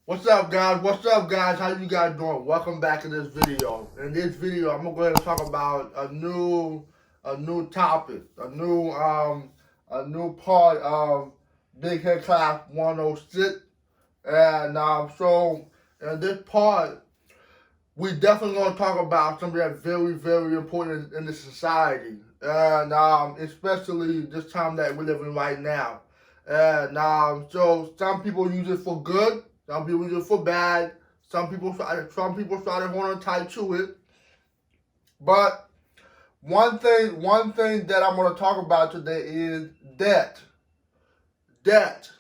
What's up, guys? What's up, guys? How you guys doing? Welcome back to this video. In this video, I'm gonna go ahead and talk about a new topic, a new part of Big Head Class 106. And so in this part, we definitely gonna talk about something that's very, very important in the society, and especially this time that we're living right now. And so some people use it for good. Some people use it for bad. Some people try to hold on tight to it. But one thing that I'm going to talk about today is debt. Debt.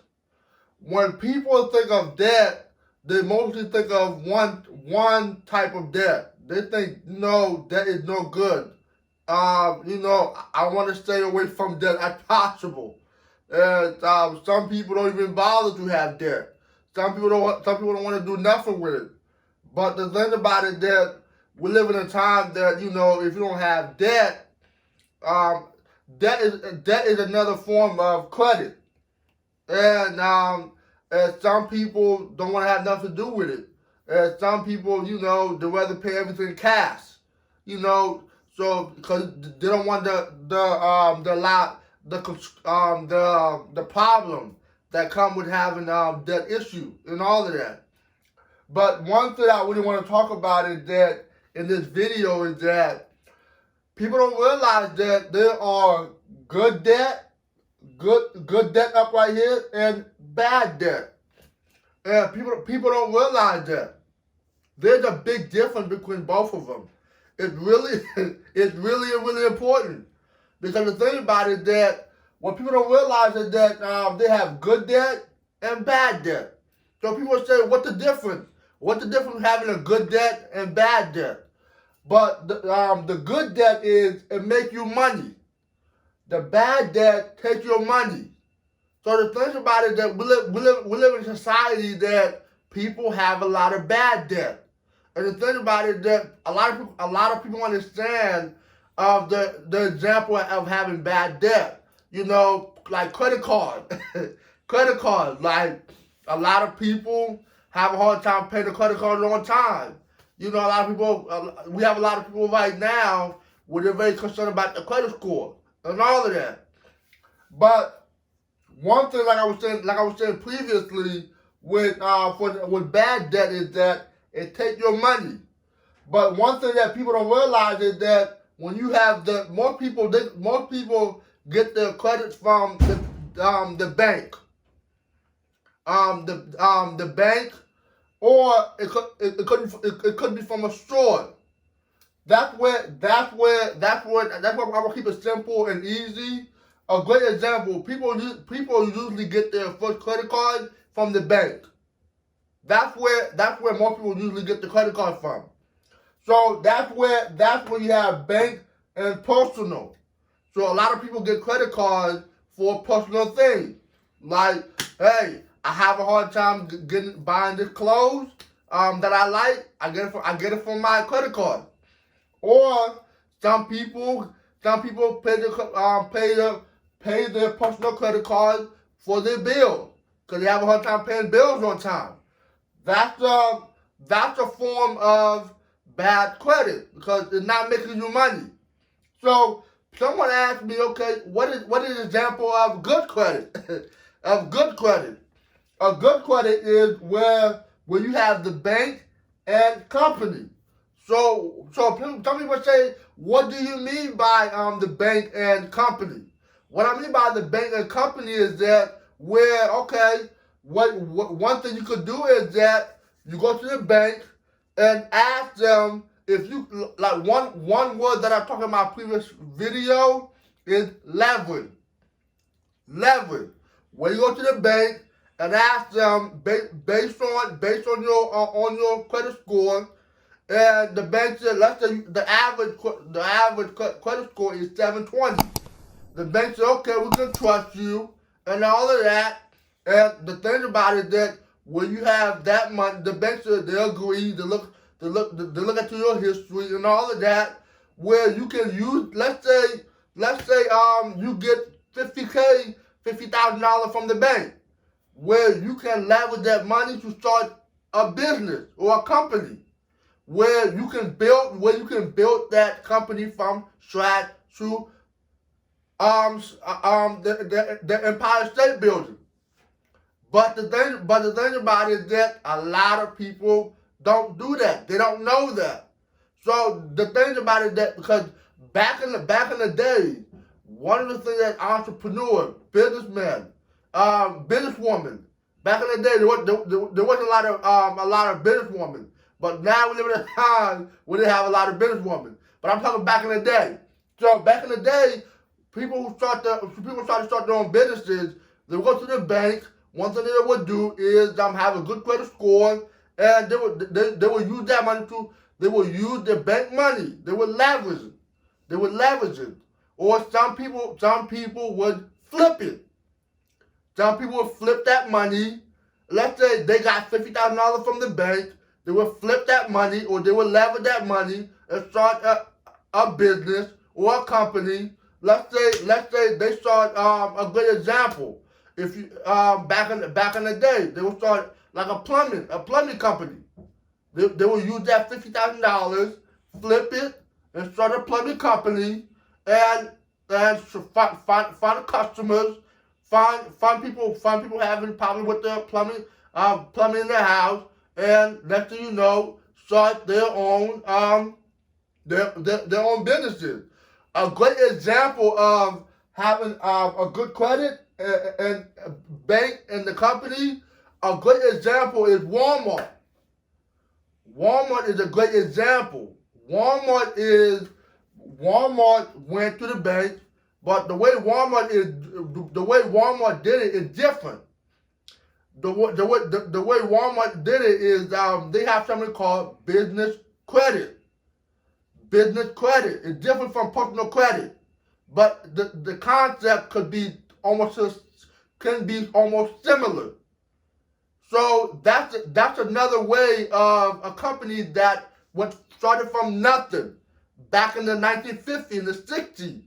When people think of debt, they mostly think of one type of debt. They think, no, debt is no good. I want to stay away from debt as possible. And some people don't even bother to have debt. Some people don't want to do nothing with it. But the thing about it that we live in a time that, if you don't have debt, debt is another form of credit. And some people don't want to have nothing to do with it. And some people, they rather pay everything cash. So because they don't want the problem that come with having debt issue and all of that. But one thing I really want to talk about is that in this video is that people don't realize that there are good debt up right here, and bad debt. And people don't realize that. There's a big difference between both of them. It's really important. Because the thing about it is that what people don't realize is that they have good debt and bad debt. So people say, what's the difference? What's the difference having a good debt and bad debt? But the good debt is it makes you money. The bad debt takes your money. So the thing about it is that we live in a society that people have a lot of bad debt. And the thing about it is that a lot of people understand the example of having bad debt. Like credit card. Credit card. Like a lot of people have a hard time paying the credit card on time. A lot of people, we have a lot of people right now where they're very concerned about the credit score and all of that. But one thing, like I was saying previously, with bad debt is that it takes your money. But one thing that people don't realize is that when you have most people get their credit from the bank, the bank, or it could be from a store. That's where I'm gonna keep it simple and easy. A great example: people usually get their first credit card from the bank. That's where most people usually get the credit card from. So that's where you have bank and personal. So a lot of people get credit cards for personal things. Like, hey, I have a hard time buying this clothes that I like. I get it from my credit card. Or some people pay their personal credit card for their bills because they have a hard time paying bills on time. That's a form of bad credit because it's not making you money. So someone asked me, okay, what is an example of good credit? Of good credit. A good credit is where you have the bank and company. So some people say, what do you mean by the bank and company? What I mean by the bank and company is that where, okay, what one thing you could do is that you go to the bank and ask them, if you, like one word that I talked in my previous video is leverage. Leverage. When you go to the bank and ask them based on your credit score, and the bank said, let's say the average credit score is 720. The bank said, okay, we can trust you and all of that. And the thing about it is that when you have that money, the bank said they agree to look at your history and all of that, where you can use, let's say you get $50,000 from the bank, where you can leverage that money to start a business or a company where you can build that company from scratch to the Empire State Building. But the thing about it is that a lot of people don't do that. They don't know that. So the thing about it is that because back in the day, one of the things that entrepreneurs, businessmen, businesswomen, back in the day there wasn't a lot of businesswomen. But now we live in a time where they have a lot of businesswomen. But I'm talking back in the day. So back in the day, people started to start their own businesses. They would go to the bank. One thing they would do is have a good credit score, and they would use that money they would use their bank money. They would leverage it. They would leverage it. Or some people would flip it. Some people would flip that money. Let's say they got $50,000 from the bank. They would flip that money, or they would leverage that money and start a business or a company. Let's say they start a good example. If you back in the day, they would start like a plumbing company. They would use that $50,000, flip it, and start a plumbing company, and find customers, find people having problems with their plumbing in their house, and next thing you know, start their own businesses. A great example of having a good credit and bank and the company, a great example is Walmart. Walmart is a great example. Walmart went to the bank, but the way Walmart did it is different. The way Walmart did it is they have something called business credit. Business credit is different from personal credit, but the concept could be almost similar. So that's another way of a company that started from nothing back in the 1950s and the 60s.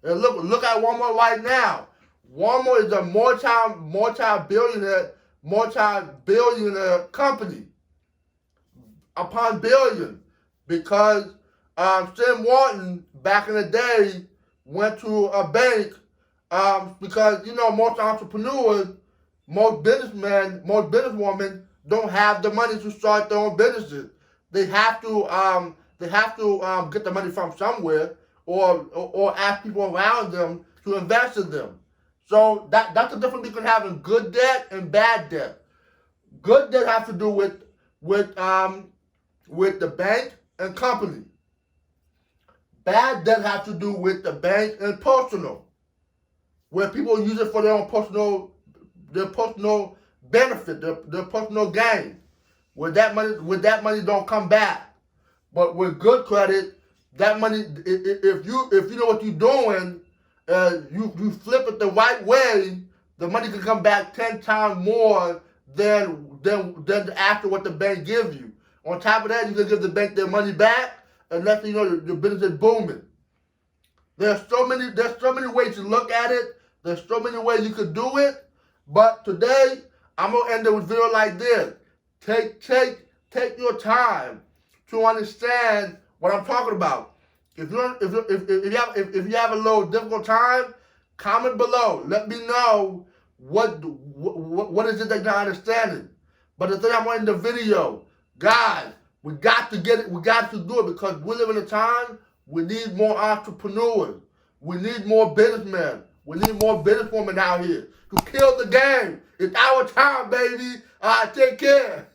And look at Walmart right now. Walmart is a multi-billionaire company upon billion, because Sam Walton back in the day went to a bank because most entrepreneurs, most businessmen, most businesswomen don't have the money to start their own businesses. They have to get the money from somewhere, or ask people around them to invest in them. So that's the difference between having good debt and bad debt. Good debt has to do with the bank and company. Bad debt has to do with the bank and personal, where people use it for their own personal benefit, their personal gain. Where that money don't come back. But with good credit, that money, if you know what you're doing, you flip it the right way, the money can come back 10 times more than after what the bank gives you. On top of that, you can give the bank their money back, and let you know your business is booming. There's so many ways to look at it. There's so many ways you could do it. But today, I'm gonna end the video like this. Take your time to understand what I'm talking about. If you have a little difficult time, comment below. Let me know what is it that you're not understanding. But the thing I want in the video, guys, we got to get it. We got to do it, because we live in a time we need more entrepreneurs. We need more businessmen. We need more businesswomen out here to kill the game. It's our time, baby. Take care.